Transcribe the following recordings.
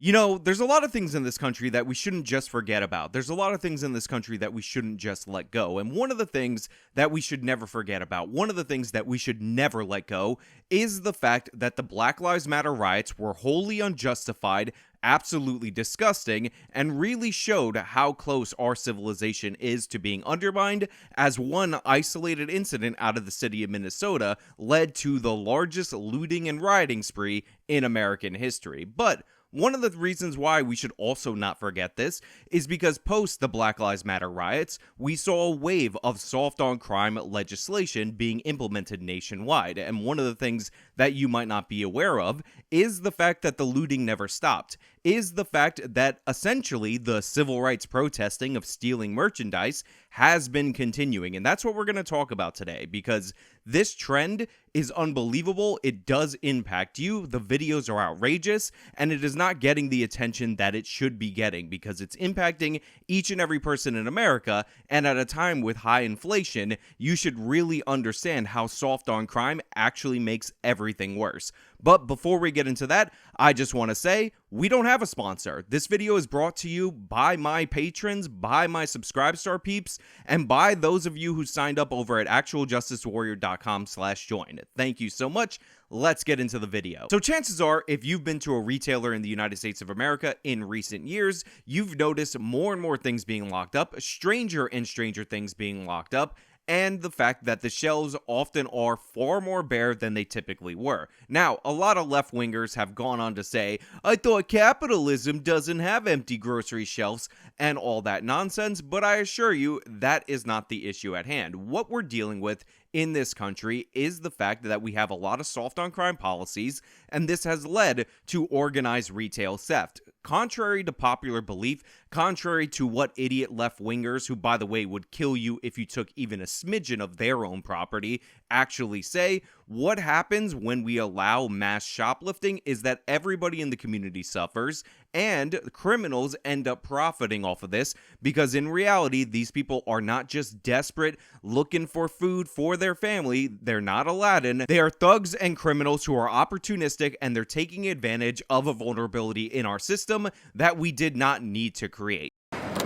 You know, there's a lot of things in this country that we shouldn't just forget about. There's a lot of things in this country that we shouldn't just let go. And one of the things that we should never forget about, one of the things that we should never let go, is the fact that the Black Lives Matter riots were wholly unjustified, absolutely disgusting, and really showed how close our civilization is to being undermined, as one isolated incident out of the city of Minnesota led to the largest looting and rioting spree in American history. But one of the reasons why we should also not forget this is because post the Black Lives Matter riots, we saw a wave of soft on crime legislation being implemented nationwide. And one of the things that you might not be aware of is the fact that the looting never stopped, is the fact that essentially the civil rights protesting of stealing merchandise has been continuing. And that's what we're going to talk about today, because this trend is unbelievable. It does impact you. The videos are outrageous, and it is not getting the attention that it should be getting because it's impacting each and every person in America. And at a time with high inflation, you should really understand how soft on crime actually makes everything worse. But before we get into that, I just want to say we don't have a sponsor. This video is brought to you by my patrons, by my Subscribestar peeps, and by those of you who signed up over at actualjusticewarrior.com/join. Thank you so much. Let's get into the video. So chances are, if you've been to a retailer in the United States of America in recent years, you've noticed more and more things being locked up, stranger and stranger things being locked up, and the fact that the shelves often are far more bare than they typically were. Now, a lot of left-wingers have gone on to say, I thought capitalism doesn't have empty grocery shelves and all that nonsense, but I assure you that is not the issue at hand. What we're dealing with in this country is the fact that we have a lot of soft on crime policies, and this has led to organized retail theft. Contrary to popular belief, contrary to what idiot left-wingers, who by the way would kill you if you took even a smidgen of their own property, actually say, what happens when we allow mass shoplifting is that everybody in the community suffers, and criminals end up profiting off of this, because in reality, these people are not just desperate, looking for food for their family. They're not Aladdin. They are thugs and criminals who are opportunistic, and they're taking advantage of a vulnerability in our system that we did not need to create.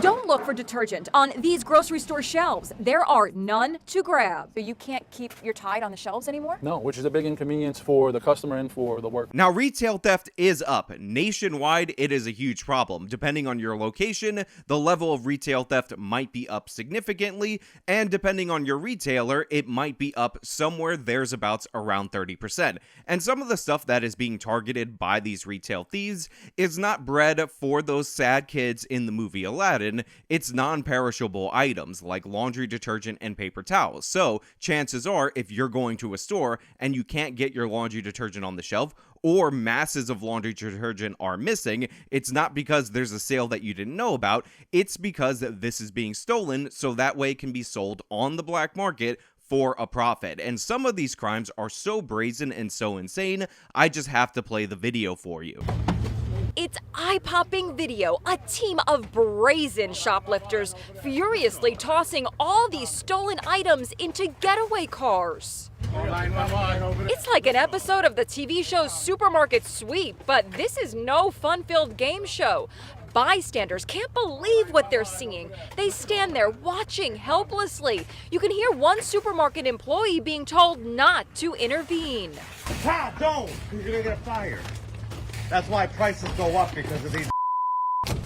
Don't look for detergent on these grocery store shelves. There are none to grab. So you can't keep your Tide on the shelves anymore? No, which is a big inconvenience for the customer and for the worker. Now, retail theft is up. Nationwide, it is a huge problem. Depending on your location, the level of retail theft might be up significantly, and depending on your retailer, it might be up somewhere there's around 30%. And some of the stuff that is being targeted by these retail thieves is not bread for those sad kids in the movie Aladdin. It's non-perishable items like laundry detergent and paper towels. So chances are, if you're going to a store and you can't get your laundry detergent on the shelf, or masses of laundry detergent are missing, it's not because there's a sale that you didn't know about, it's because this is being stolen so that way it can be sold on the black market for a profit. And some of these crimes are so brazen and so insane, I just have to play the video for you. It's eye-popping video. A team of brazen shoplifters furiously tossing all these stolen items into getaway cars. It's like an episode of the TV show Supermarket Sweep, but this is no fun-filled game show. Bystanders can't believe what they're seeing. They stand there watching helplessly. You can hear one supermarket employee being told not to intervene. Ha! Don't! You're gonna get fired. That's why prices go up, because of these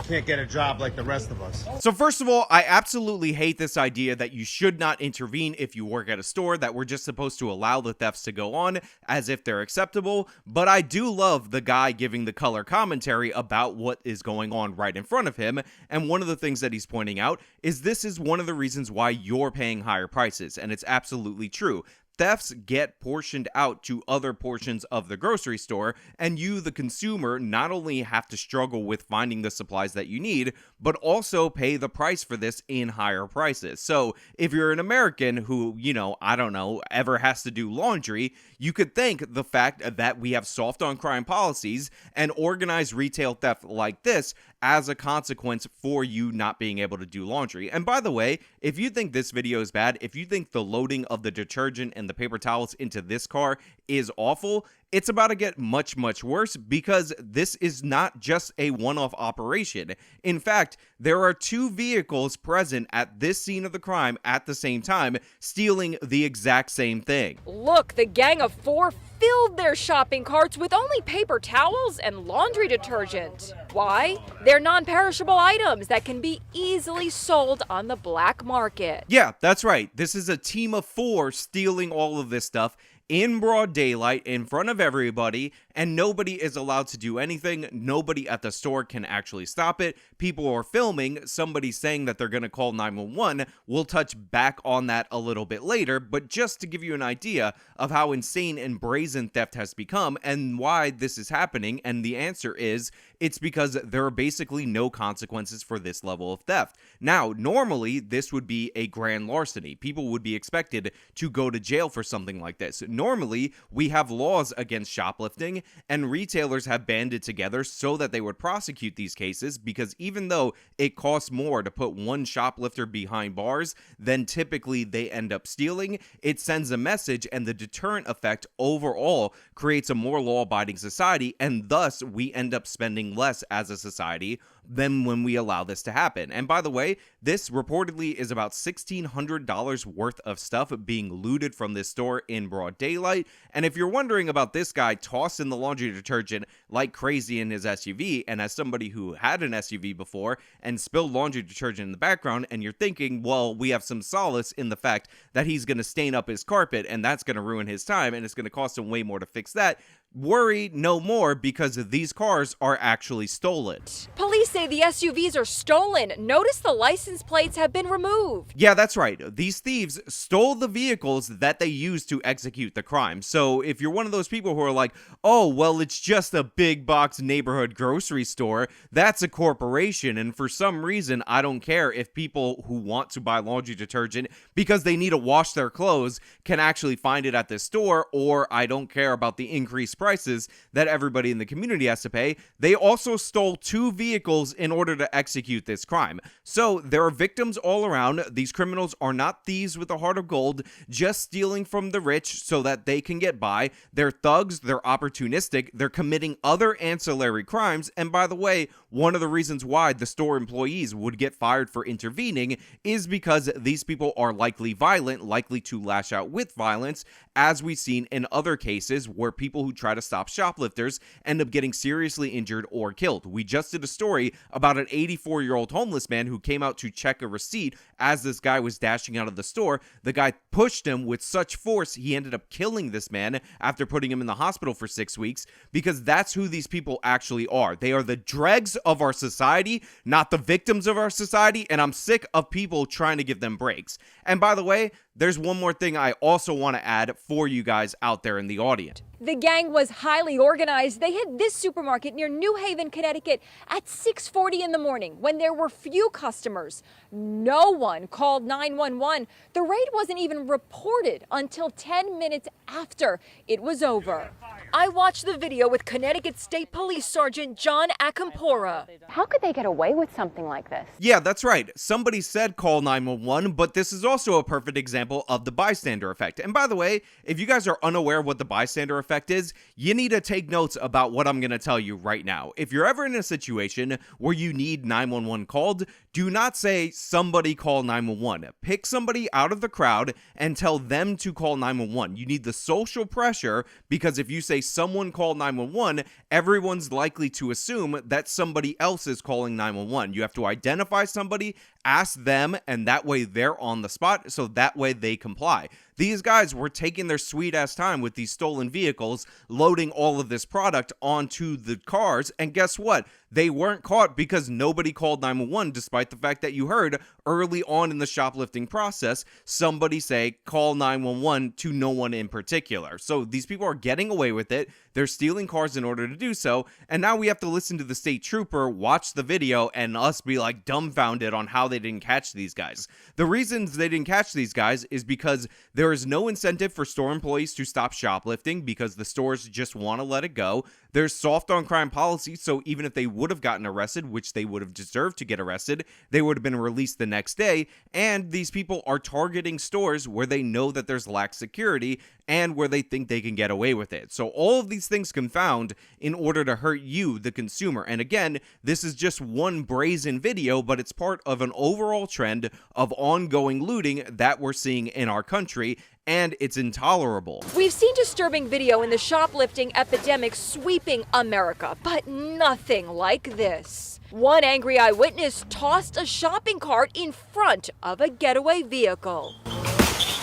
can't get a job like the rest of us. So first of all, I absolutely hate this idea that you should not intervene if you work at a store, that we're just supposed to allow the thefts to go on as if they're acceptable. But I do love the guy giving the color commentary about what is going on right in front of him. And one of the things that he's pointing out is this is one of the reasons why you're paying higher prices. And it's absolutely true. Thefts get portioned out to other portions of the grocery store, and you, the consumer, not only have to struggle with finding the supplies that you need, but also pay the price for this in higher prices. So if you're an American who, I don't know, ever has to do laundry, you could thank the fact that we have soft on crime policies and organized retail theft like this as a consequence for you not being able to do laundry. And by the way, if you think this video is bad, if you think the loading of the detergent and the paper towels into this car is awful, it's about to get much, much worse because this is not just a one-off operation. In fact, there are 2 vehicles present at this scene of the crime at the same time, stealing the exact same thing. Look, the gang of 4 filled their shopping carts with only paper towels and laundry detergent. Why? They're non-perishable items that can be easily sold on the black market. Yeah, that's right. This is a team of 4 stealing all of this stuff in broad daylight in front of everybody, and nobody is allowed to do anything. Nobody at the store can actually stop it. People are filming. Somebody's saying that they're going to call 911. We'll touch back on that a little bit later, but just to give you an idea of how insane and brazen theft has become and why this is happening, and the answer is it's because there are basically no consequences for this level of theft. Now, normally, this would be a grand larceny. People would be expected to go to jail for something like this. Normally, we have laws against shoplifting, and retailers have banded together so that they would prosecute these cases, because even though it costs more to put one shoplifter behind bars than typically they end up stealing, it sends a message, and the deterrent effect overall creates a more law-abiding society, and thus we end up spending less as a society than when we allow this to happen. And by the way, this reportedly is about $1,600 worth of stuff being looted from this store in broad daylight. And if you're wondering about this guy tossing the laundry detergent like crazy in his SUV, and as somebody who had an SUV before and spilled laundry detergent in the background, and you're thinking, well, we have some solace in the fact that he's going to stain up his carpet and that's going to ruin his time and it's going to cost him way more to fix that, worry no more, because these cars are actually stolen. Police say the SUVs are stolen. Notice the license plates have been removed. Yeah, that's right. These thieves stole the vehicles that they used to execute the crime. So if you're one of those people who are like, oh, well, it's just a big box neighborhood grocery store, that's a corporation, and for some reason, I don't care if people who want to buy laundry detergent because they need to wash their clothes can actually find it at this store, or I don't care about the increased prices that everybody in the community has to pay. They also stole 2 vehicles in order to execute this crime. So there are victims all around. These criminals are not thieves with a heart of gold, just stealing from the rich so that they can get by. They're thugs, they're opportunistic, they're committing other ancillary crimes, and by the way, one of the reasons why the store employees would get fired for intervening is because these people are likely violent, likely to lash out with violence, as we've seen in other cases where people who try to stop shoplifters end up getting seriously injured or killed. We just did a story about an 84-year-old homeless man who came out to check a receipt as this guy was dashing out of the store. The guy pushed him with such force he ended up killing this man after putting him in the hospital for 6 weeks, because that's who these people actually are. They are the dregs of our society, not the victims of our society, and I'm sick of people trying to give them breaks. And by the way, there's one more thing I also want to add for you guys out there in the audience. The gang was highly organized. They hit this supermarket near New Haven, Connecticut at 6:40 in the morning when there were few customers. No one called 911. The raid wasn't even reported until 10 minutes after it was over. I watched the video with Connecticut State Police Sergeant John Akampora. How could they get away with something like this? Yeah, that's right. Somebody said call 911, but this is also a perfect example of the bystander effect. And by the way, if you guys are unaware of what the bystander effect is, you need to take notes about what I'm going to tell you right now. If you're ever in a situation where you need 911 called, do not say somebody call 911. Pick somebody out of the crowd and tell them to call 911. You need the social pressure, because if you say someone call 911, everyone's likely to assume that somebody else is calling 911. You have to identify somebody, ask them, and that way they're on the spot, so that way they comply. These guys were taking their sweet ass time with these stolen vehicles, loading all of this product onto the cars, and guess what? They weren't caught because nobody called 911, despite the fact that you heard early on in the shoplifting process somebody say call 911 to no one in particular. So these people are getting away with it. They're stealing cars in order to do so, and now we have to listen to the state trooper watch the video and us be like dumbfounded on how they didn't catch these guys. The reasons they didn't catch these guys is because there is no incentive for store employees to stop shoplifting, because the stores just want to let it go. There's soft on crime policy, so even if they would have gotten arrested, which they would have deserved to get arrested, they would have been released the next day. And these people are targeting stores where they know that there's lax security and where they think they can get away with it. So all of these things confound in order to hurt you, the consumer. And again, this is just one brazen video, but it's part of an overall trend of ongoing looting that we're seeing in our country, and it's intolerable. We've seen disturbing video in the shoplifting epidemic sweeping America, but nothing like this. One angry eyewitness tossed a shopping cart in front of a getaway vehicle,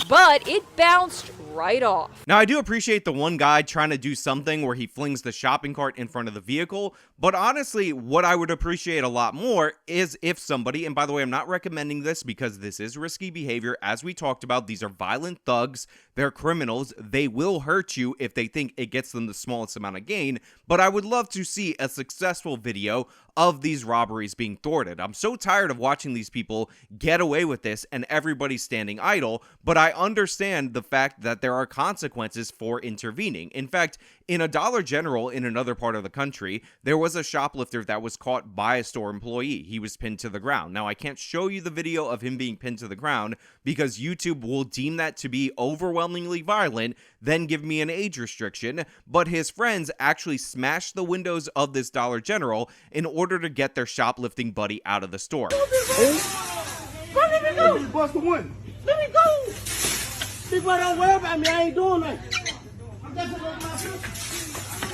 but it bounced right off. Now, I do appreciate the one guy trying to do something where he flings the shopping cart in front of the vehicle, but honestly, what I would appreciate a lot more is if somebody, and by the way, I'm not recommending this because this is risky behavior. As we talked about, these are violent thugs. They're criminals. They will hurt you if they think it gets them the smallest amount of gain, but I would love to see a successful video of these robberies being thwarted. I'm so tired of watching these people get away with this and everybody standing idle, but I understand the fact that there are consequences for intervening. In fact, in a Dollar General in another part of the country, there was a shoplifter that was caught by a store employee. He was pinned to the ground. Now, I can't show you the video of him being pinned to the ground because YouTube will deem that to be overwhelmingly violent, then give me an age restriction, but his friends actually smashed the windows of this Dollar General in order to get their shoplifting buddy out of the store. Let me go. Bust the window. Let me go. Big boy, don't worry about me. I ain't doing nothing. I'm just going to my sister.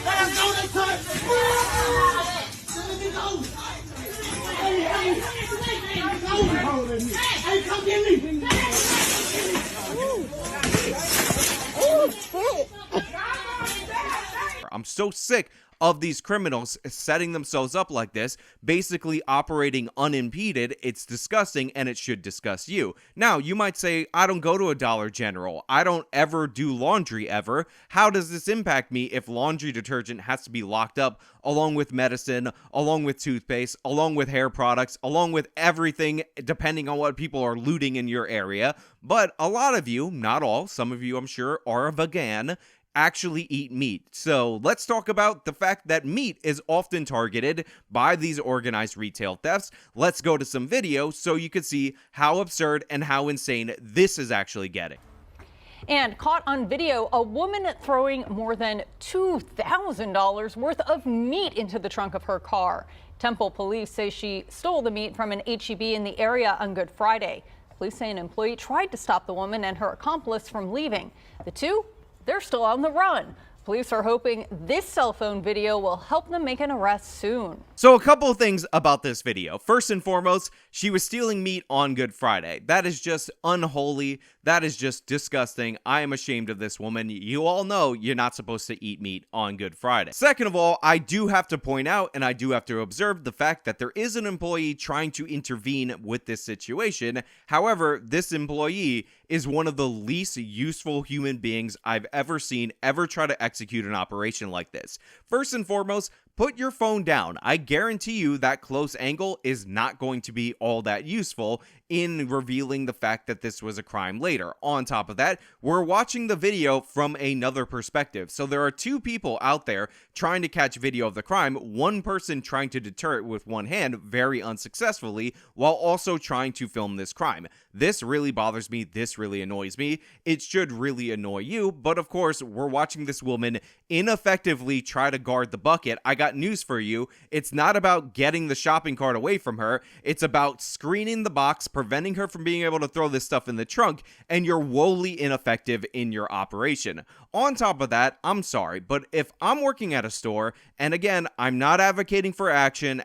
Let us go this time. Let me go. Hey, come get me. I'm so sick of these criminals setting themselves up like this, basically operating unimpeded. It's disgusting, and it should disgust you. Now, you might say, I don't go to a Dollar General. I don't ever do laundry ever. How does this impact me if laundry detergent has to be locked up along with medicine, along with toothpaste, along with hair products, along with everything, depending on what people are looting in your area? But a lot of you, not all, some of you I'm sure are vegan, actually eat meat. So let's talk about the fact that meat is often targeted by these organized retail thefts. Let's go to some video so you can see how absurd and how insane this is actually getting. And caught on video, a woman throwing more than $2,000 worth of meat into the trunk of her car. Temple police say she stole the meat from an H-E-B in the area on Good Friday. Police say an employee tried to stop the woman and her accomplice from leaving. The two, they're still on the run. Police are hoping this cell phone video will help them make an arrest soon. So a couple of things about this video. First and foremost, she was stealing meat on Good Friday. That is just unholy. That is just disgusting. I am ashamed of this woman. You all know you're not supposed to eat meat on Good Friday. Second of all, I do have to point out and I do have to observe the fact that there is an employee trying to intervene with this situation. However, this employee is one of the least useful human beings I've ever seen ever try to execute an operation like this. First and foremost, put your phone down. I guarantee you that close angle is not going to be all that useful in revealing the fact that this was a crime later. On top of that, we're watching the video from another perspective. So there are two people out there trying to catch video of the crime, one person trying to deter it with one hand very unsuccessfully, while also trying to film this crime. This really bothers me. This really annoys me. It should really annoy you, but of course, we're watching this woman ineffectively try to guard the bucket. I got news for you. It's not about getting the shopping cart away from her. It's about screening the box, preventing her from being able to throw this stuff in the trunk, and you're woefully ineffective in your operation. On top of that, I'm sorry, but if I'm working at a store, and again, I'm not advocating for action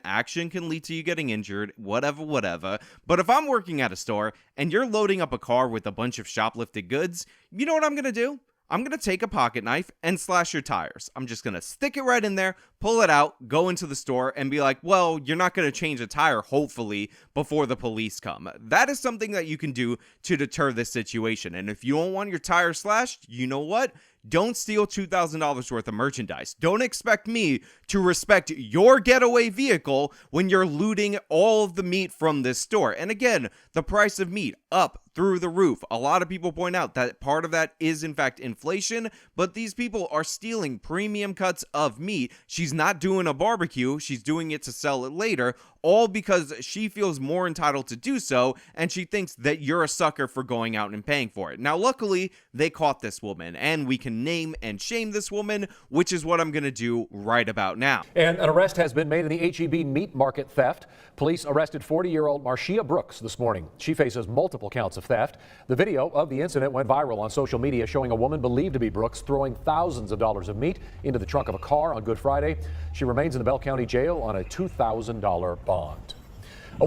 can lead to you getting injured, whatever, but if I'm working at a store and you're loading up a car with a bunch of shoplifted goods, you know what I'm gonna do? I'm going to take a pocket knife and slash your tires. I'm just going to stick it right in there, pull it out, go into the store, and be like, well, you're not going to change a tire, hopefully, before the police come. That is something that you can do to deter this situation. And if you don't want your tire slashed, you know what? Don't steal $2,000 worth of merchandise. Don't expect me to respect your getaway vehicle when you're looting all of the meat from this store. And again, the price of meat up through the roof. A lot of people point out that part of that is in fact inflation, but these people are stealing premium cuts of meat. She's not doing a barbecue, she's doing it to sell it later, all because she feels more entitled to do so, and she thinks that you're a sucker for going out and paying for it. Now, luckily, they caught this woman, and we can name and shame this woman, which is what I'm going to do right about now. And an arrest has been made in the H-E-B meat market theft. Police arrested 40-year-old Marcia Brooks this morning. She faces multiple counts of theft. The video of the incident went viral on social media, showing a woman believed to be Brooks throwing thousands of dollars of meat into the trunk of a car on Good Friday. She remains in the Bell County Jail on a $2,000 bond.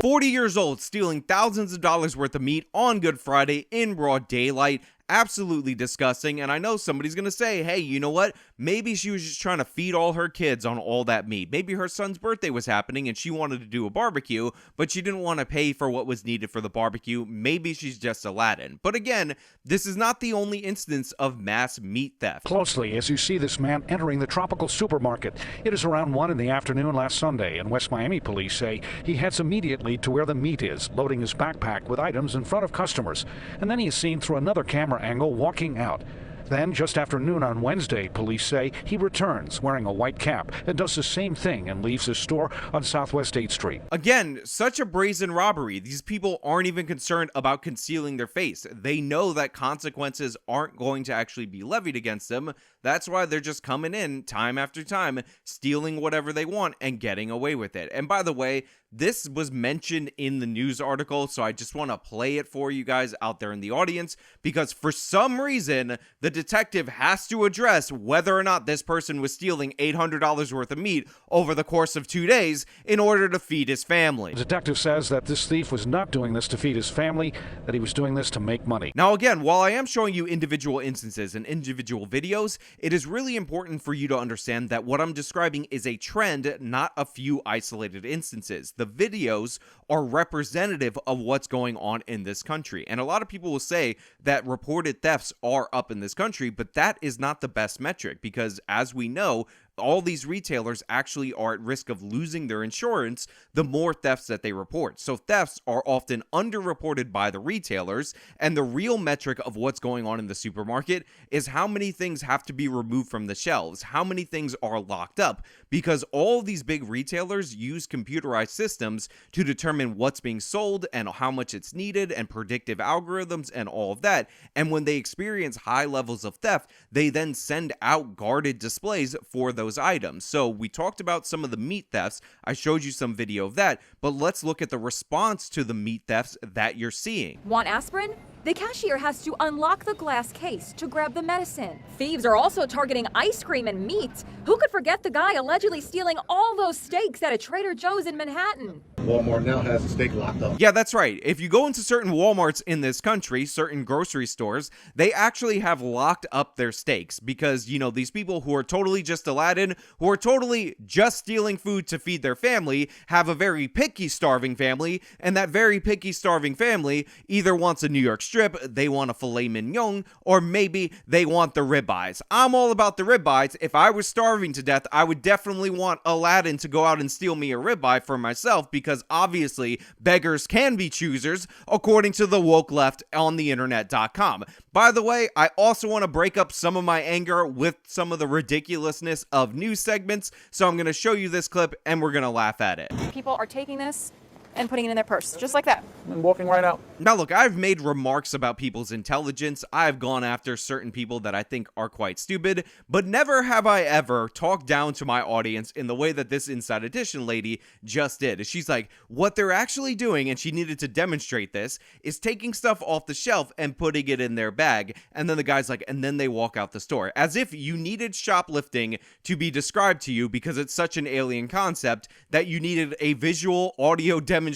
40 years old, stealing thousands of dollars worth of meat on Good Friday in broad daylight. Absolutely disgusting. And I know somebody's going to say, hey, you know what? Maybe she was just trying to feed all her kids on all that meat. Maybe her son's birthday was happening and she wanted to do a barbecue, but she didn't want to pay for what was needed for the barbecue. Maybe she's just Aladdin. But again, this is not the only instance of mass meat theft. Closely as you see this man entering the tropical supermarket. It is around 1 in the afternoon last Sunday, and West Miami police say he heads immediately to where the meat is, loading his backpack with items in front of customers. And then he is seen through another camera angle walking out. Then, just after noon on Wednesday, police say he returns wearing a white cap and does the same thing and leaves his store on Southwest 8th Street. Again, such a brazen robbery. These people aren't even concerned about concealing their face. They know that consequences aren't going to actually be levied against them. That's why they're just coming in time after time, stealing whatever they want and getting away with it. And by the way, this was mentioned in the news article, so I just want to play it for you guys out there in the audience, because for some reason, the detective has to address whether or not this person was stealing $800 worth of meat over the course of 2 days in order to feed his family. The detective says that this thief was not doing this to feed his family, that he was doing this to make money. Now again, while I am showing you individual instances and individual videos, it is really important for you to understand that what I'm describing is a trend, not a few isolated instances. The videos are representative of what's going on in this country. And a lot of people will say that reported thefts are up in this country, but that is not the best metric, because as we know, all these retailers actually are at risk of losing their insurance the more thefts that they report. So thefts are often underreported by the retailers, and the real metric of what's going on in the supermarket is how many things have to be removed from the shelves, how many things are locked up, because all these big retailers use computerized systems to determine what's being sold and how much it's needed, and predictive algorithms and all of that. And when they experience high levels of theft, they then send out guarded displays for those items. So we talked about some of the meat thefts. I showed you some video of that, but let's look at the response to the meat thefts that you're seeing. Want aspirin? The cashier has to unlock the glass case to grab the medicine. Thieves are also targeting ice cream and meat. Who could forget the guy allegedly stealing all those steaks at a Trader Joe's in Manhattan? Walmart now has a steak locked up. Yeah, that's right. If you go into certain Walmarts in this country, certain grocery stores, they actually have locked up their steaks because, you know, these people who are totally just Aladdin, who are totally just stealing food to feed their family, have a very picky, starving family, and that very picky, starving family either wants a New York strip, they want a filet mignon, or maybe they want the ribeyes. I'm all about the ribeyes. If I was starving to death, I would definitely want Aladdin to go out and steal me a ribeye for myself, because obviously beggars can be choosers, according to the woke left on the internet.com. By the way, I also want to break up some of my anger with some of the ridiculousness of news segments, so I'm going to show you this clip and we're going to laugh at it. People are taking this and putting it in their purse, just like that. And walking right out. Now look, I've made remarks about people's intelligence, I've gone after certain people that I think are quite stupid, but never have I ever talked down to my audience in the way that this Inside Edition lady just did. She's like, what they're actually doing, and she needed to demonstrate this, is taking stuff off the shelf and putting it in their bag, and then the guy's like, and then they walk out the store. As if you needed shoplifting to be described to you because it's such an alien concept that you needed a visual audio demonstration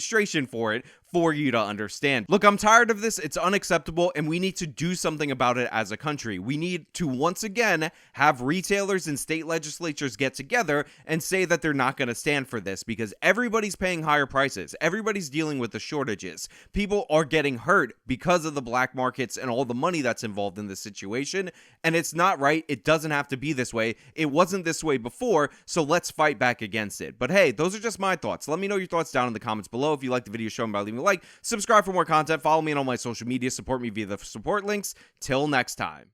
for it for you to understand. Look, I'm tired of this. It's unacceptable, and we need to do something about it as a country. We need to once again have retailers and state legislatures get together and say that they're not going to stand for this, because everybody's paying higher prices. Everybody's dealing with the shortages. People are getting hurt because of the black markets and all the money that's involved in this situation, and it's not right. It doesn't have to be this way. It wasn't this way before, so let's fight back against it. But hey, those are just my thoughts. Let me know your thoughts down in the comments below. If you like the video, show me by leaving a like, subscribe for more content, follow me on all my social media, support me via the support links. Till next time.